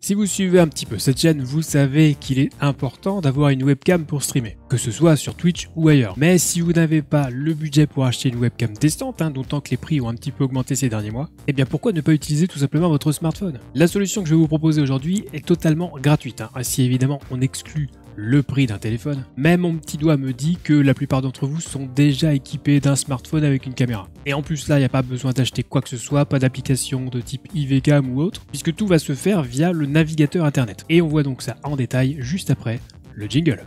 Si vous suivez un petit peu cette chaîne, vous savez qu'il est important d'avoir une webcam pour streamer, que ce soit sur Twitch ou ailleurs. Mais si vous n'avez pas le budget pour acheter une webcam décente, d'autant que les prix ont un petit peu augmenté ces derniers mois, eh bien pourquoi ne pas utiliser tout simplement votre smartphone? La solution que je vais vous proposer aujourd'hui est totalement gratuite, si évidemment on exclut le prix d'un téléphone. Mais mon petit doigt me dit que la plupart d'entre vous sont déjà équipés d'un smartphone avec une caméra. Et en plus là, il n'y a pas besoin d'acheter quoi que ce soit, pas d'application de type iVcam ou autre, puisque tout va se faire via le navigateur internet. Et on voit donc ça en détail juste après le jingle.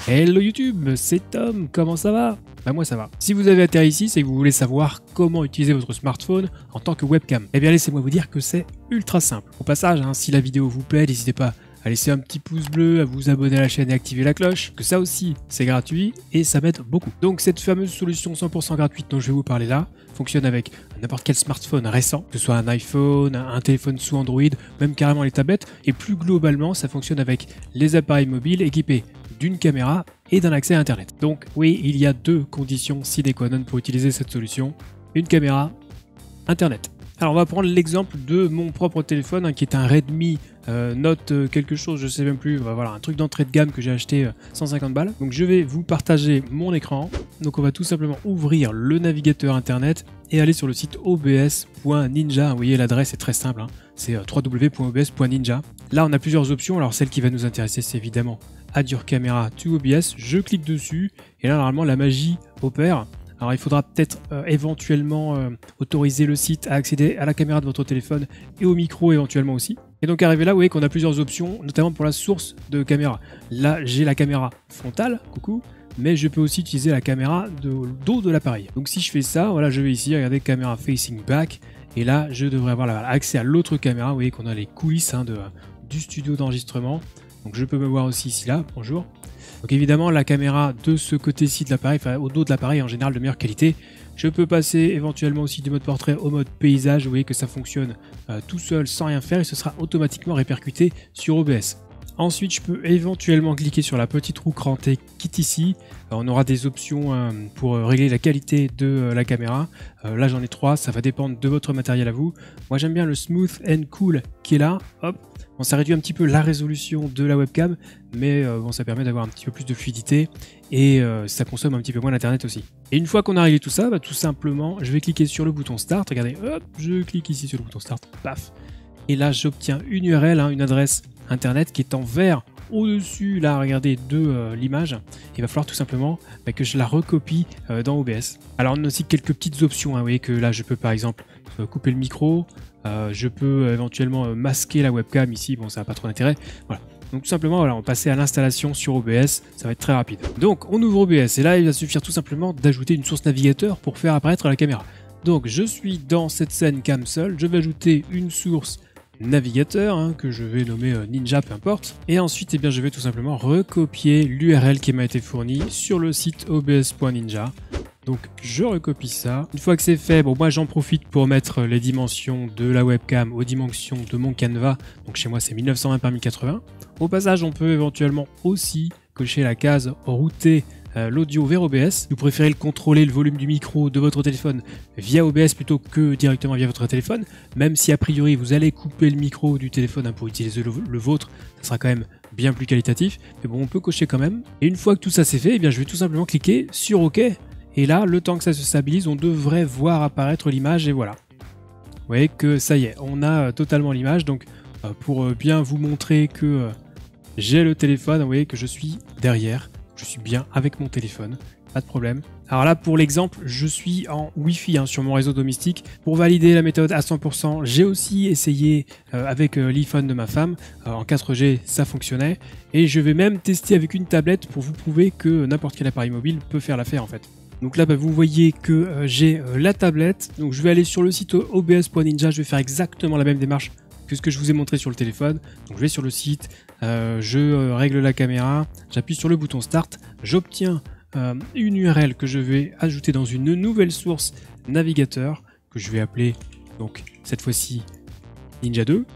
Hello YouTube, c'est Tom, comment ça va? Bah moi ça va. Si vous avez atterri ici, c'est que vous voulez savoir comment utiliser votre smartphone en tant que webcam. Eh bien laissez-moi vous dire que c'est ultra simple. Au passage, si la vidéo vous plaît, n'hésitez pas à laisser un petit pouce bleu, à vous abonner à la chaîne et activer la cloche, que ça aussi c'est gratuit et ça m'aide beaucoup. Donc cette fameuse solution 100% gratuite dont je vais vous parler là, fonctionne avec n'importe quel smartphone récent, que ce soit un iPhone, un téléphone sous Android, même carrément les tablettes, et plus globalement ça fonctionne avec les appareils mobiles équipés d'une caméra et d'un accès à internet. Donc oui, il y a deux conditions sine qua non pour utiliser cette solution, une caméra, internet. Alors on va prendre l'exemple de mon propre téléphone qui est un Redmi Note quelque chose, je sais même plus, voilà, un truc d'entrée de gamme que j'ai acheté 150 balles. Donc je vais vous partager mon écran. Donc on va tout simplement ouvrir le navigateur internet et aller sur le site obs.ninja. Vous voyez, l'adresse est très simple, c'est www.obs.ninja. Là on a plusieurs options, alors celle qui va nous intéresser c'est évidemment Add your camera to OBS. Je clique dessus et là normalement la magie opère. Alors il faudra peut-être éventuellement autoriser le site à accéder à la caméra de votre téléphone et au micro éventuellement aussi. Et donc arrivé là, vous voyez qu'on a plusieurs options, notamment pour la source de caméra. Là j'ai la caméra frontale, coucou, mais je peux aussi utiliser la caméra de dos de l'appareil. Donc si je fais ça, voilà, je vais ici regarder caméra facing back, et là je devrais avoir accès à l'autre caméra. Vous voyez qu'on a les coulisses du studio d'enregistrement. Donc je peux me voir aussi ici là, bonjour. Donc évidemment la caméra de ce côté-ci de l'appareil, enfin au dos de l'appareil en général de meilleure qualité. Je peux passer éventuellement aussi du mode portrait au mode paysage, vous voyez que ça fonctionne tout seul sans rien faire et ce sera automatiquement répercuté sur OBS. Ensuite je peux éventuellement cliquer sur la petite roue crantée qui est ici. On aura des options pour régler la qualité de la caméra. Là j'en ai 3, ça va dépendre de votre matériel à vous. Moi j'aime bien le Smooth and Cool qui est là, hop. Bon, ça réduit un petit peu la résolution de la webcam, mais bon, ça permet d'avoir un petit peu plus de fluidité et ça consomme un petit peu moins d'internet aussi. Et une fois qu'on a réglé tout ça, tout simplement, je vais cliquer sur le bouton Start. Regardez, hop, je clique ici sur le bouton Start, paf. Et là, j'obtiens une URL, une adresse internet qui est en vert au-dessus, là, regardez, de l'image. Il va falloir tout simplement que je la recopie dans OBS. Alors, on a aussi quelques petites options. Vous voyez que là, je peux par exemple couper le micro. Je peux éventuellement masquer la webcam ici, bon ça n'a pas trop d'intérêt, voilà. Donc tout simplement voilà, on va passer à l'installation sur OBS, ça va être très rapide. Donc on ouvre OBS et là il va suffire tout simplement d'ajouter une source navigateur pour faire apparaître la caméra. Donc je suis dans cette scène cam seul, je vais ajouter une source navigateur que je vais nommer Ninja, peu importe. Et ensuite je vais tout simplement recopier l'URL qui m'a été fournie sur le site obs.ninja. Donc je recopie ça. Une fois que c'est fait, bon moi j'en profite pour mettre les dimensions de la webcam aux dimensions de mon canevas. Donc chez moi c'est 1920 par 1080. Au passage on peut éventuellement aussi cocher la case router l'audio vers OBS. Vous préférez le contrôler le volume du micro de votre téléphone via OBS plutôt que directement via votre téléphone. Même si a priori vous allez couper le micro du téléphone pour utiliser le vôtre, ça sera quand même bien plus qualitatif. Mais bon on peut cocher quand même. Et une fois que tout ça c'est fait, je vais tout simplement cliquer sur OK. Et là, le temps que ça se stabilise, on devrait voir apparaître l'image et voilà. Vous voyez que ça y est, on a totalement l'image. Donc pour bien vous montrer que j'ai le téléphone, vous voyez que je suis derrière. Je suis bien avec mon téléphone, pas de problème. Alors là, pour l'exemple, je suis en Wi-Fi sur mon réseau domestique. Pour valider la méthode à 100%, j'ai aussi essayé avec l'iPhone de ma femme. En 4G, ça fonctionnait. Et je vais même tester avec une tablette pour vous prouver que n'importe quel appareil mobile peut faire l'affaire en fait. Donc là, vous voyez que j'ai la tablette. Donc je vais aller sur le site obs.ninja. Je vais faire exactement la même démarche que ce que je vous ai montré sur le téléphone. Donc je vais sur le site, je règle la caméra, j'appuie sur le bouton Start, j'obtiens une URL que je vais ajouter dans une nouvelle source navigateur que je vais appeler donc cette fois-ci Ninja 2.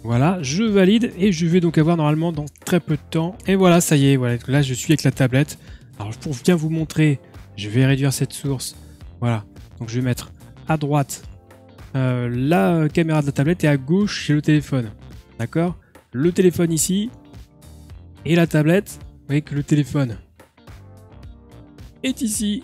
Voilà, je valide et je vais donc avoir normalement dans très peu de temps. Et voilà, ça y est, voilà, là je suis avec la tablette. Alors pour bien vous montrer, je vais réduire cette source. Voilà, donc je vais mettre à droite la caméra de la tablette et à gauche c'est le téléphone. D'accord? Le téléphone ici et la tablette. Vous voyez que le téléphone est ici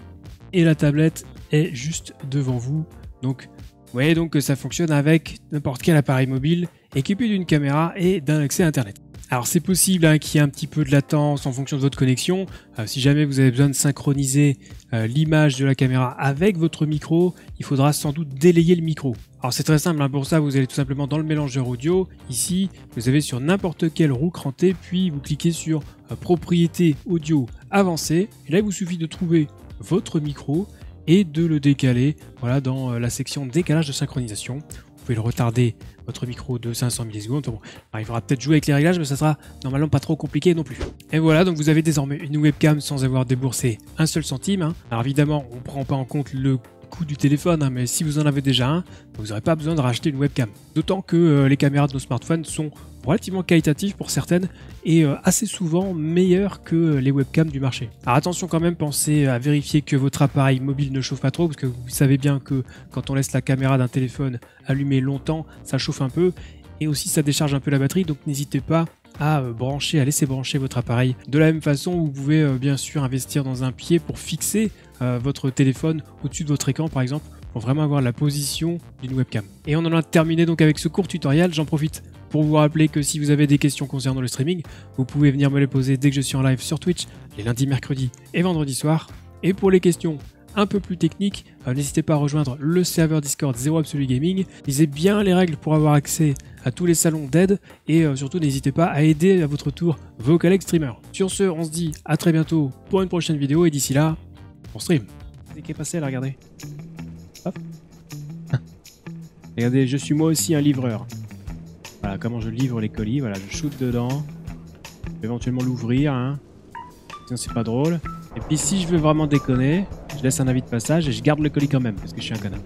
et la tablette est juste devant vous. Donc vous voyez donc que ça fonctionne avec n'importe quel appareil mobile équipé d'une caméra et d'un accès à Internet. Alors c'est possible hein, qu'il y ait un petit peu de latence en fonction de votre connexion. Si jamais vous avez besoin de synchroniser l'image de la caméra avec votre micro, il faudra sans doute délayer le micro. Alors c'est très simple, hein, pour ça vous allez tout simplement dans le mélangeur audio. Ici, vous avez sur n'importe quelle roue crantée, puis vous cliquez sur propriétés audio avancées. Et là il vous suffit de trouver votre micro et de le décaler voilà, dans la section décalage de synchronisation. Vous pouvez le retarder votre micro de 500 millisecondes. Bon, alors, il faudra peut-être jouer avec les réglages, mais ça sera normalement pas trop compliqué non plus. Et voilà, donc vous avez désormais une webcam sans avoir déboursé un seul centime. Hein. Alors évidemment, on ne prend pas en compte le coût du téléphone, hein, mais si vous en avez déjà un, vous n'aurez pas besoin de racheter une webcam. D'autant que les caméras de nos smartphones sont relativement qualitatives pour certaines et assez souvent meilleures que les webcams du marché. Alors attention quand même, pensez à vérifier que votre appareil mobile ne chauffe pas trop, parce que vous savez bien que quand on laisse la caméra d'un téléphone allumée longtemps, ça chauffe un peu et aussi ça décharge un peu la batterie, donc n'hésitez pas à laisser brancher votre appareil. De la même façon, vous pouvez bien sûr investir dans un pied pour fixer votre téléphone au-dessus de votre écran par exemple, pour vraiment avoir la position d'une webcam. Et on en a terminé donc avec ce court tutoriel. J'en profite pour vous rappeler que si vous avez des questions concernant le streaming, vous pouvez venir me les poser dès que je suis en live sur Twitch, les lundis, mercredis et vendredis soirs. Et pour les questions un peu plus techniques, n'hésitez pas à rejoindre le serveur Discord Zero Absolute Gaming. Lisez bien les règles pour avoir accès à tous les salons d'aide et surtout n'hésitez pas à aider à votre tour vos collègues streamers. Sur ce, on se dit à très bientôt pour une prochaine vidéo et d'ici là, on stream. C'est qui est passé là, regardez. Hop. Regardez, je suis moi aussi un livreur. Voilà comment je livre les colis, voilà, je shoot dedans. Je vais éventuellement l'ouvrir, hein. Sinon c'est pas drôle. Et puis si je veux vraiment déconner, je laisse un avis de passage et je garde le colis quand même, parce que je suis un connard.